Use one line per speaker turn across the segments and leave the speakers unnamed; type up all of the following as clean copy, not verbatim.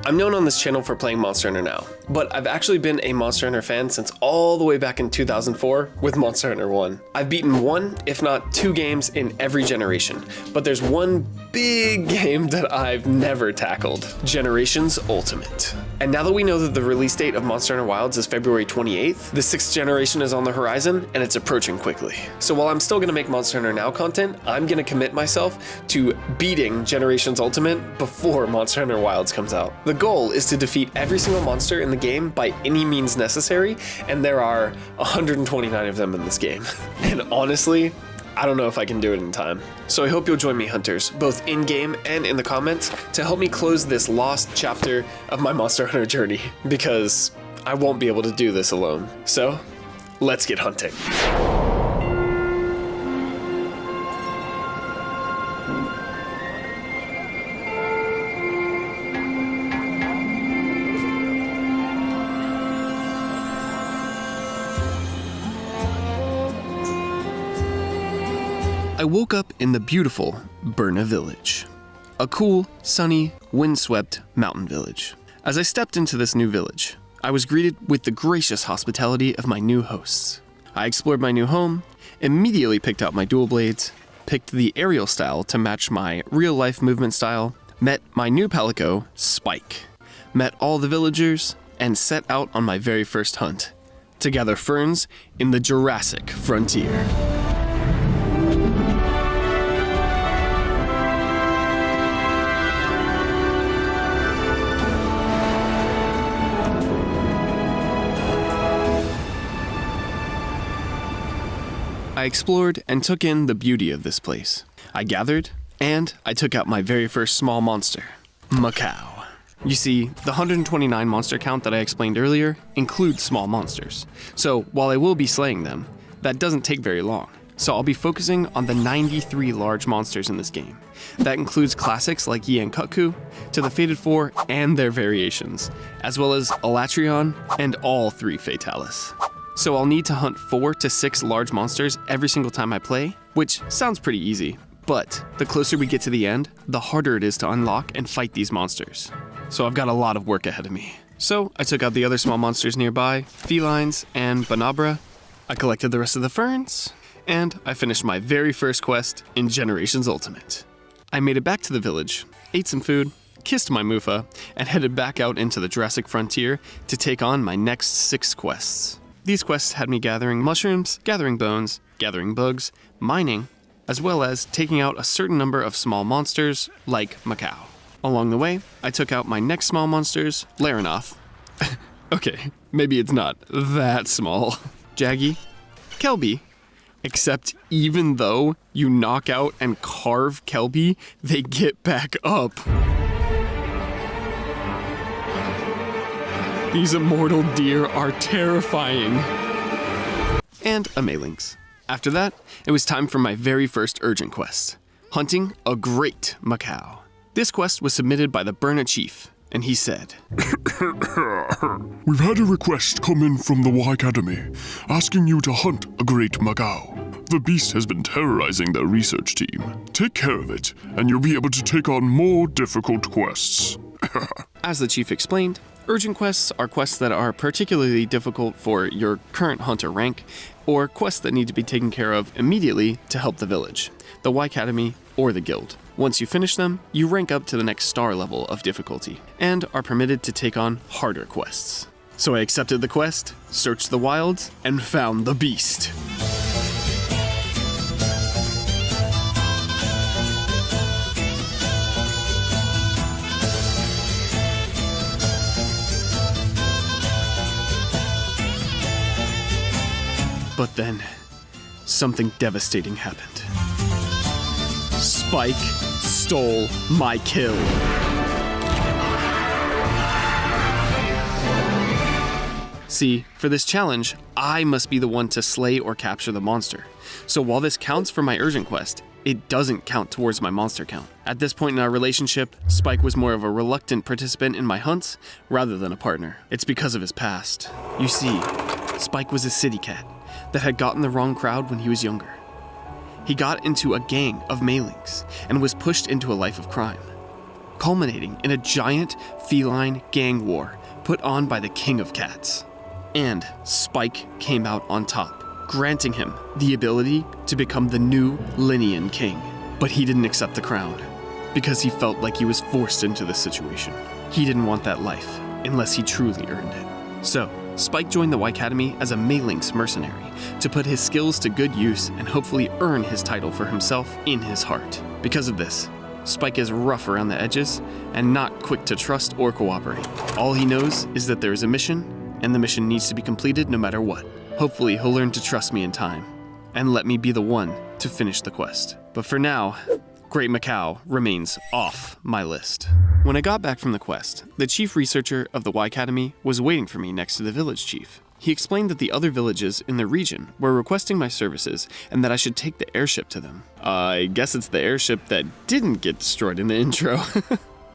I'm known on this channel for playing Monster Hunter now, but I've actually been a Monster Hunter fan since all the way back in 2004 with Monster Hunter 1. I've beaten 1, if not 2 games in every generation, but there's one big game that I've never tackled, Generations Ultimate. And now that we know that the release date of Monster Hunter Wilds is February 28th, the 6th generation is on the horizon and it's approaching quickly. So while I'm still gonna make Monster Hunter Now content, I'm gonna commit myself to beating Generations Ultimate before Monster Hunter Wilds comes out. The goal is to defeat every single monster in the game by any means necessary, and there are 129 of them in this game. And honestly, I don't know if I can do it in time. So I hope you'll join me, hunters, both in-game and in the comments, to help me close this lost chapter of my Monster Hunter journey, because I won't be able to do this alone. So, let's get hunting. I woke up in the beautiful Burna Village, a cool, sunny, windswept mountain village. As I stepped into this new village, I was greeted with the gracious hospitality of my new hosts. I explored my new home, immediately picked out my dual blades, picked the aerial style to match my real-life movement style, met my new Palico, Spike, met all the villagers, and set out on my very first hunt, to gather ferns in the Jurassic frontier. I explored and took in the beauty of this place. I gathered, and I took out my very first small monster, Macau. You see, the 129 monster count that I explained earlier includes small monsters. So while I will be slaying them, that doesn't take very long. So I'll be focusing on the 93 large monsters in this game. That includes classics like Yi and Kut-Ku, to the Fated Four and their variations, as well as Alatreon and all 3 Fatalis. So I'll need to hunt 4 to 6 large monsters every single time I play, which sounds pretty easy, but the closer we get to the end, the harder it is to unlock and fight these monsters. So I've got a lot of work ahead of me. So I took out the other small monsters nearby, felines and Banabra. I collected the rest of the ferns, and I finished my very first quest in Generations Ultimate. I made it back to the village, ate some food, kissed my Mufa, and headed back out into the Jurassic frontier to take on my next 6 quests. These quests had me gathering mushrooms, gathering bones, gathering bugs, mining, as well as taking out a certain number of small monsters like Macau. Along the way, I took out my next small monsters, Laranoth. Okay, maybe it's not that small. Jaggy, Kelby, except even though you knock out and carve Kelby, they get back up. These immortal deer are terrifying. And a Malinx. After that, it was time for my very first urgent quest, hunting a great Macau. This quest was submitted by the Burna Chief, and he said,
"We've had a request come in from the Y Academy, asking you to hunt a great Macau. The beast has been terrorizing their research team. Take care of it, and you'll be able to take on more difficult quests."
As the chief explained, urgent quests are quests that are particularly difficult for your current hunter rank, or quests that need to be taken care of immediately to help the village, the Y Academy, or the guild. Once you finish them, you rank up to the next star level of difficulty, and are permitted to take on harder quests. So I accepted the quest, searched the wilds, and found the beast. But then, something devastating happened. Spike stole my kill. See, for this challenge, I must be the one to slay or capture the monster. So while this counts for my urgent quest, it doesn't count towards my monster count. At this point in our relationship, Spike was more of a reluctant participant in my hunts rather than a partner. It's because of his past. You see, Spike was a city cat that had gotten the wrong crowd when he was younger. He got into a gang of Malinx and was pushed into a life of crime. culminating in a giant feline gang war put on by the King of Cats. And Spike came out on top, granting him the ability to become the new Linian King. But he didn't accept the crown, because he felt like he was forced into this situation. He didn't want that life, unless he truly earned it. So, Spike joined the Y Academy as a Malinx mercenary to put his skills to good use and hopefully earn his title for himself in his heart. Because of this, Spike is rough around the edges and not quick to trust or cooperate. All he knows is that there is a mission, and the mission needs to be completed no matter what. Hopefully, he'll learn to trust me in time and let me be the one to finish the quest. But for now, Great Macau remains off my list. When I got back from the quest, the chief researcher of the Y Academy was waiting for me next to the village chief. He explained that the other villages in the region were requesting my services and that I should take the airship to them. I guess it's the airship that didn't get destroyed in the intro.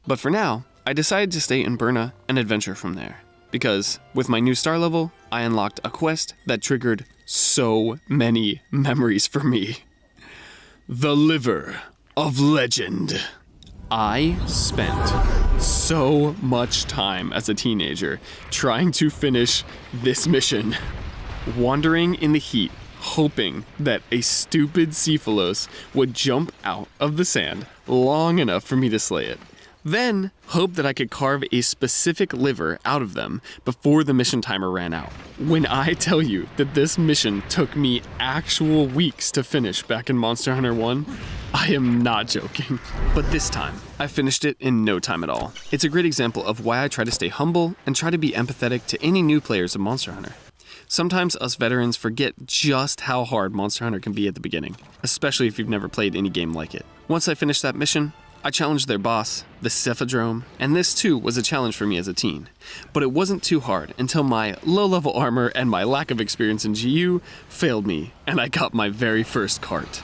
But for now, I decided to stay in Burna and adventure from there. Because with my new star level, I unlocked a quest that triggered so many memories for me. The Liver of Legend. I spent so much time as a teenager trying to finish this mission, wandering in the heat, hoping that a stupid Cephalos would jump out of the sand long enough for me to slay it. Then, hope that I could carve a specific liver out of them before the mission timer ran out. When I tell you that this mission took me actual weeks to finish back in Monster Hunter 1, I am not joking. But this time, I finished it in no time at all. It's a great example of why I try to stay humble and try to be empathetic to any new players of Monster Hunter. Sometimes us veterans forget just how hard Monster Hunter can be at the beginning, especially if you've never played any game like it. Once I finished that mission, I challenged their boss, the Cephadrome, and this too was a challenge for me as a teen. But it wasn't too hard until my low-level armor and my lack of experience in GU failed me, and I got my very first cart.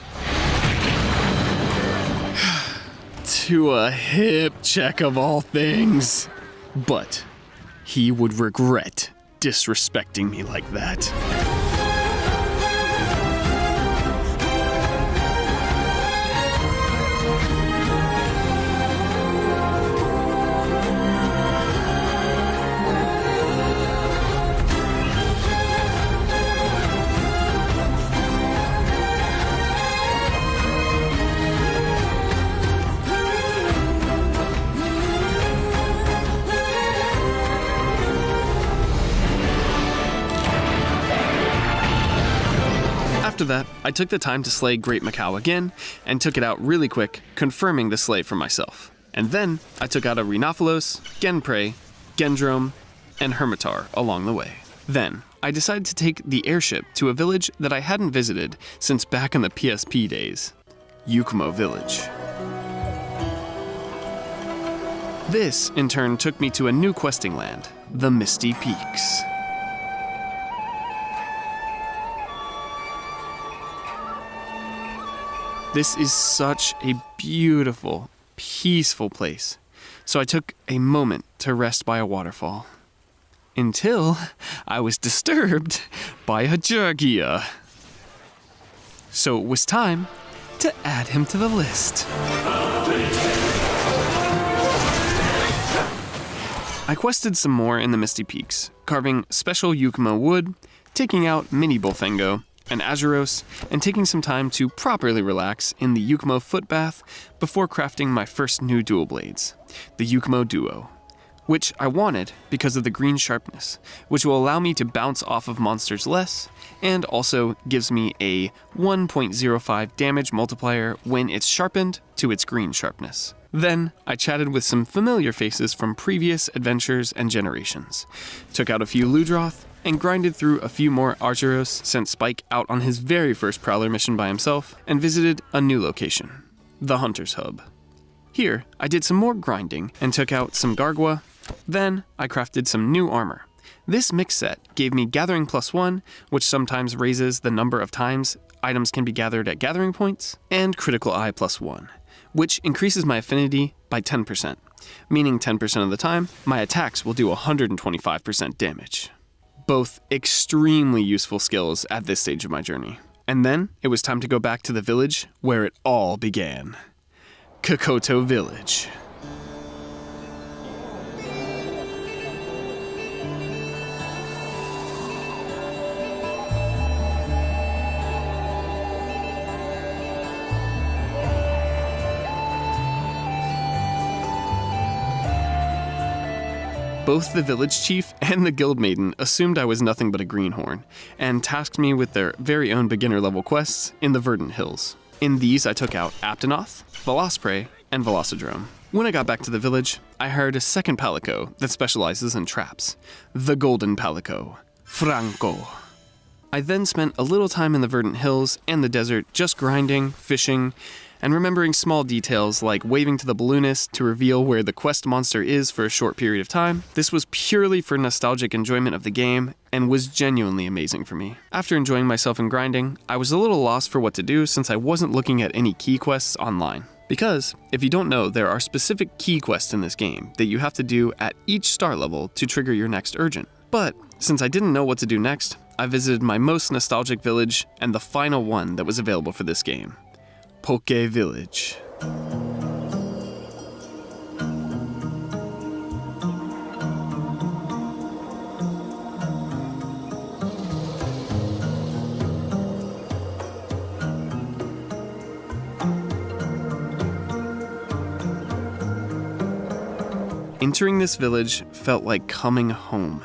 To a hip check of all things. But he would regret disrespecting me like that. After that, I took the time to slay Great Macau again, and took it out really quick, confirming the slay for myself. And then, I took out a Rhinophilos, Genprey, Gendrome, and Hermitar along the way. Then, I decided to take the airship to a village that I hadn't visited since back in the PSP days, Yukumo Village. This, in turn, took me to a new questing land, the Misty Peaks. This is such a beautiful, peaceful place, so I took a moment to rest by a waterfall. Until I was disturbed by a Jurgia. So it was time to add him to the list. I quested some more in the Misty Peaks, carving special Yukumo wood, taking out Mini Bullfengo, and Azuros, and taking some time to properly relax in the Yukumo foot bath before crafting my first new dual blades, the Yukumo Duo, which I wanted because of the green sharpness, which will allow me to bounce off of monsters less, and also gives me a 1.05 damage multiplier when it's sharpened to its green sharpness. Then, I chatted with some familiar faces from previous adventures and generations, took out a few Ludroth, and grinded through a few more Argyros, sent Spike out on his very first Prowler mission by himself, and visited a new location, the Hunter's Hub. Here, I did some more grinding and took out some Gargwa. Then, I crafted some new armor. This mix set gave me Gathering +1, which sometimes raises the number of times items can be gathered at gathering points, and Critical Eye +1, which increases my affinity by 10%, meaning 10% of the time, my attacks will do 125% damage. Both extremely useful skills at this stage of my journey. And then, it was time to go back to the village where it all began. Kokoto Village. Both the village chief and the guild maiden assumed I was nothing but a greenhorn, and tasked me with their very own beginner-level quests in the Verdant Hills. In these, I took out Aptonoth, Velospray, and Velocidrome. When I got back to the village, I hired a second Palico that specializes in traps, the Golden Palico, Franco. I then spent a little time in the Verdant Hills and the desert just grinding, fishing, and remembering small details like waving to the balloonist to reveal where the quest monster is for a short period of time. This was purely for nostalgic enjoyment of the game and was genuinely amazing for me. After enjoying myself in grinding, I was a little lost for what to do since I wasn't looking at any key quests online. Because, if you don't know, there are specific key quests in this game that you have to do at each star level to trigger your next urgent. But, since I didn't know what to do next, I visited my most nostalgic village and the final one that was available for this game. Poke Village. Entering this village felt like coming home,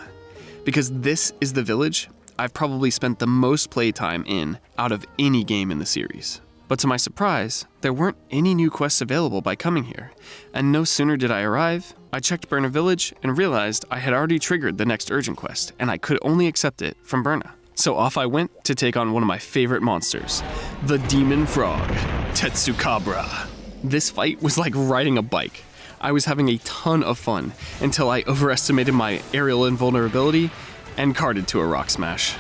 because this is the village I've probably spent the most playtime in out of any game in the series. But to my surprise, there weren't any new quests available by coming here, and no sooner did I arrive, I checked Burna Village and realized I had already triggered the next urgent quest, and I could only accept it from Burna. So off I went to take on one of my favorite monsters, the Demon Frog, Tetsukabra. This fight was like riding a bike. I was having a ton of fun until I overestimated my aerial invulnerability and carded to a rock smash.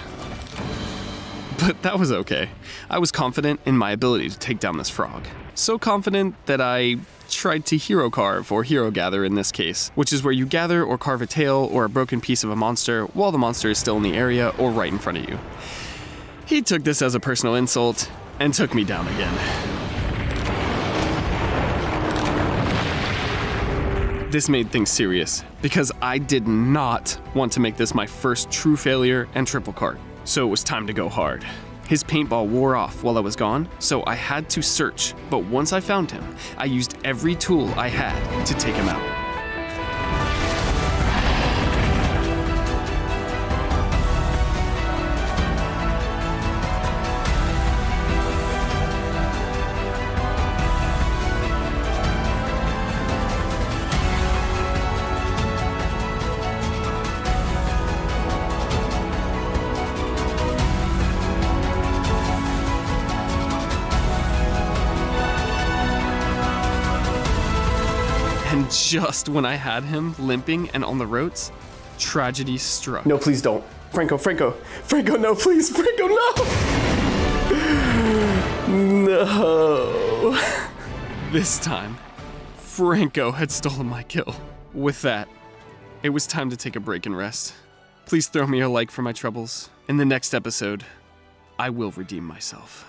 But that was okay. I was confident in my ability to take down this frog. So confident that I tried to hero carve or hero gather in this case, which is where you gather or carve a tail or a broken piece of a monster while the monster is still in the area or right in front of you. He took this as a personal insult and took me down again. This made things serious because I did not want to make this my first true failure and triple cart. So it was time to go hard. His paintball wore off while I was gone, so I had to search, but once I found him, I used every tool I had to take him out. And just when I had him limping and on the ropes, tragedy struck.
No, please don't. Franco, no, please, Franco, no! No.
This time, Franco had stolen my kill. With that, it was time to take a break and rest. Please throw me a like for my troubles. In the next episode, I will redeem myself.